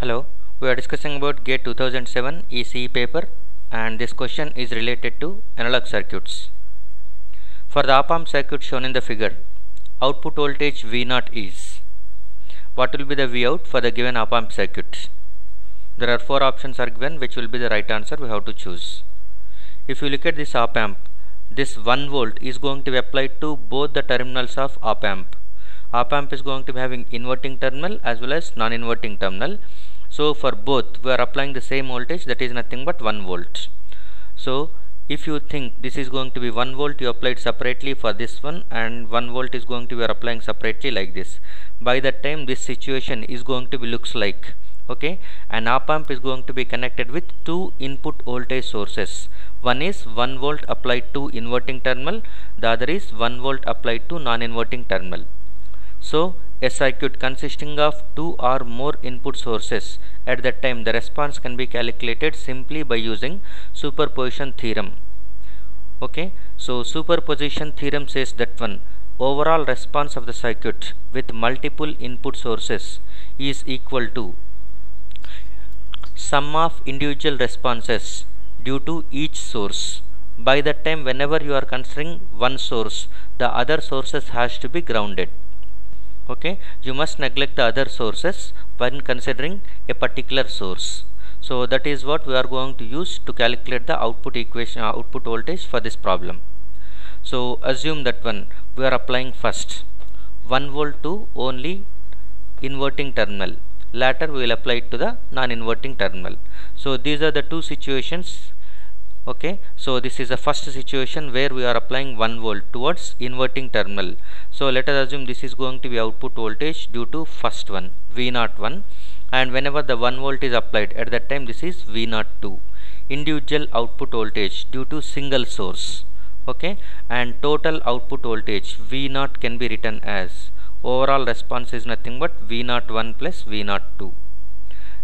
Hello, we are discussing about GATE 2007 ECE paper, and this question is related to analog circuits. For the op-amp circuit shown in the figure, output voltage V0 is. What will be the Vout for the given op-amp circuit? There are 4 options are given, which will be the right answer we have to choose. If you look at this op-amp, this 1 volt is going to be applied to both the terminals of op-amp. Op-amp is going to be having inverting terminal as well as non-inverting terminal. So for both we are applying the same voltage, that is nothing but 1 volt. So if you think this is going to be 1 volt, you applied separately for this one, and 1 volt is going to be applying separately like this. By that time this situation is going to be looks like, okay, an op-amp is going to be connected with 2 input voltage sources. One is 1 volt applied to inverting terminal, the other is 1 volt applied to non-inverting terminal. So a circuit consisting of 2 or more input sources, at that time the response can be calculated simply by using superposition theorem. Okay, so superposition theorem says that one overall response of the circuit with multiple input sources is equal to sum of individual responses due to each source. By that time, whenever you are considering one source, the other sources has to be grounded. Okay, you must neglect the other sources when considering a particular source. So that is what we are going to use to calculate the output equation, output voltage for this problem. So assume that one we are applying first 1 volt to only inverting terminal, later we will apply it to the non-inverting terminal. So these are the two situations. Okay, so this is the first situation where we are applying 1 volt towards inverting terminal. So let us assume this is going to be output voltage due to first one V01, and whenever the 1 volt is applied, at that time this is V02, individual output voltage due to single source. Okay, and total output voltage V0 can be written as overall response is nothing but V01 plus V02.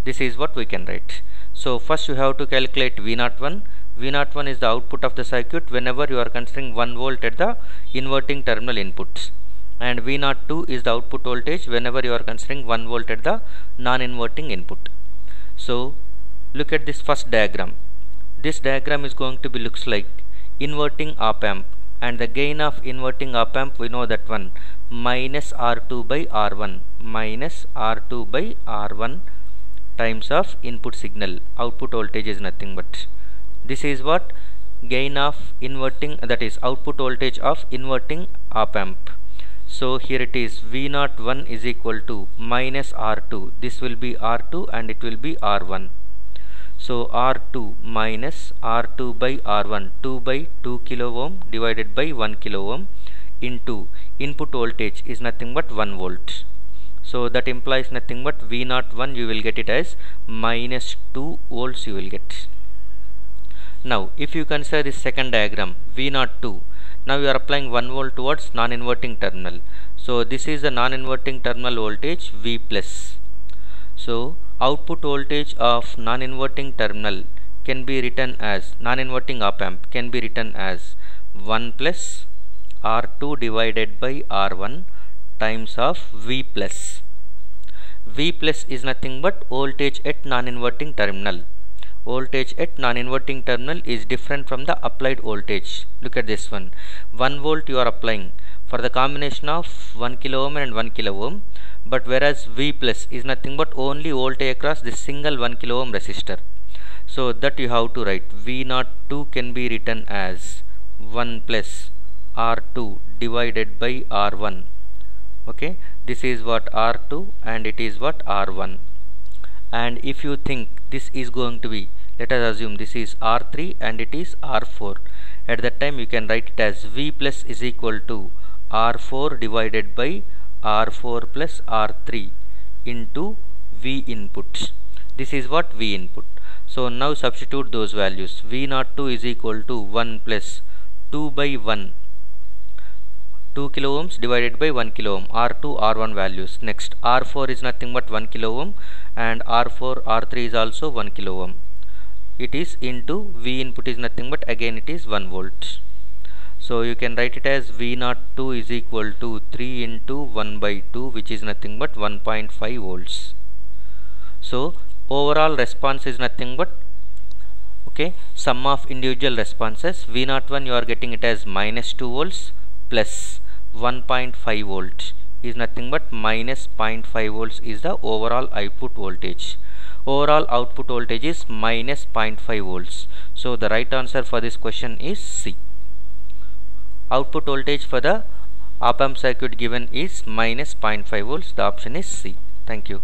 This is what we can write. So first you have to calculate V01. V01 is the output of the circuit whenever you are considering 1 volt at the inverting terminal inputs, and V02 is the output voltage whenever you are considering 1 volt at the non-inverting input. So look at this first diagram. This diagram is going to be looks like inverting op-amp, and the gain of inverting op-amp we know that one minus R2 by R1, minus R2 by R1 times of input signal. Output voltage is nothing but, this is what gain of inverting, that is output voltage of inverting op-amp. So here it is V01 is equal to minus R2, this will be R2 and it will be R1. So R2 minus R2 by R1, 2 by 2 kilo ohm divided by 1 kilo ohm into input voltage is nothing but 1 volt. So that implies nothing but V01 you will get it as minus 2 volts you will get. Now if you consider this second diagram V02, now you are applying 1 volt towards non-inverting terminal. So this is the non-inverting terminal voltage V plus. So output voltage of non-inverting terminal can be written as, non-inverting op-amp can be written as 1 plus R2 divided by R1 times of V plus. V plus is nothing but voltage at non-inverting terminal. Voltage at non-inverting terminal is different from the applied voltage. Look at this one, 1 volt you are applying for the combination of 1 kilo ohm and 1 kilo ohm, but whereas V plus is nothing but only voltage across this single 1 kilo ohm resistor. So that you have to write V02 can be written as 1 plus R2 divided by R1. Okay, this is what R2 and it is what R1. And if you think this is going to be, let us assume this is R3 and it is R4, at that time you can write it as V plus is equal to R4 divided by R4 plus R3 into V input. This is what V input. So now substitute those values. V02 is equal to 1 plus 2 by 1, 2 kilo ohms divided by 1 kilo ohm, R2 R1 values. Next R4 is nothing but 1 kilo ohm and R4 R3 is also 1 kilo ohm. It is into V input is nothing but again it is 1 volt. So you can write it as V02 is equal to 3 into 1 by 2, which is nothing but 1.5 volts. So overall response is nothing but, okay, sum of individual responses. V01 you are getting it as minus 2 volts plus 1.5 volts is nothing but minus 0.5 volts is the overall output voltage. Overall output voltage is minus 0.5 volts. So the right answer for this question is C. Output voltage for the op amp circuit given is minus 0.5 volts. The option is C. Thank you.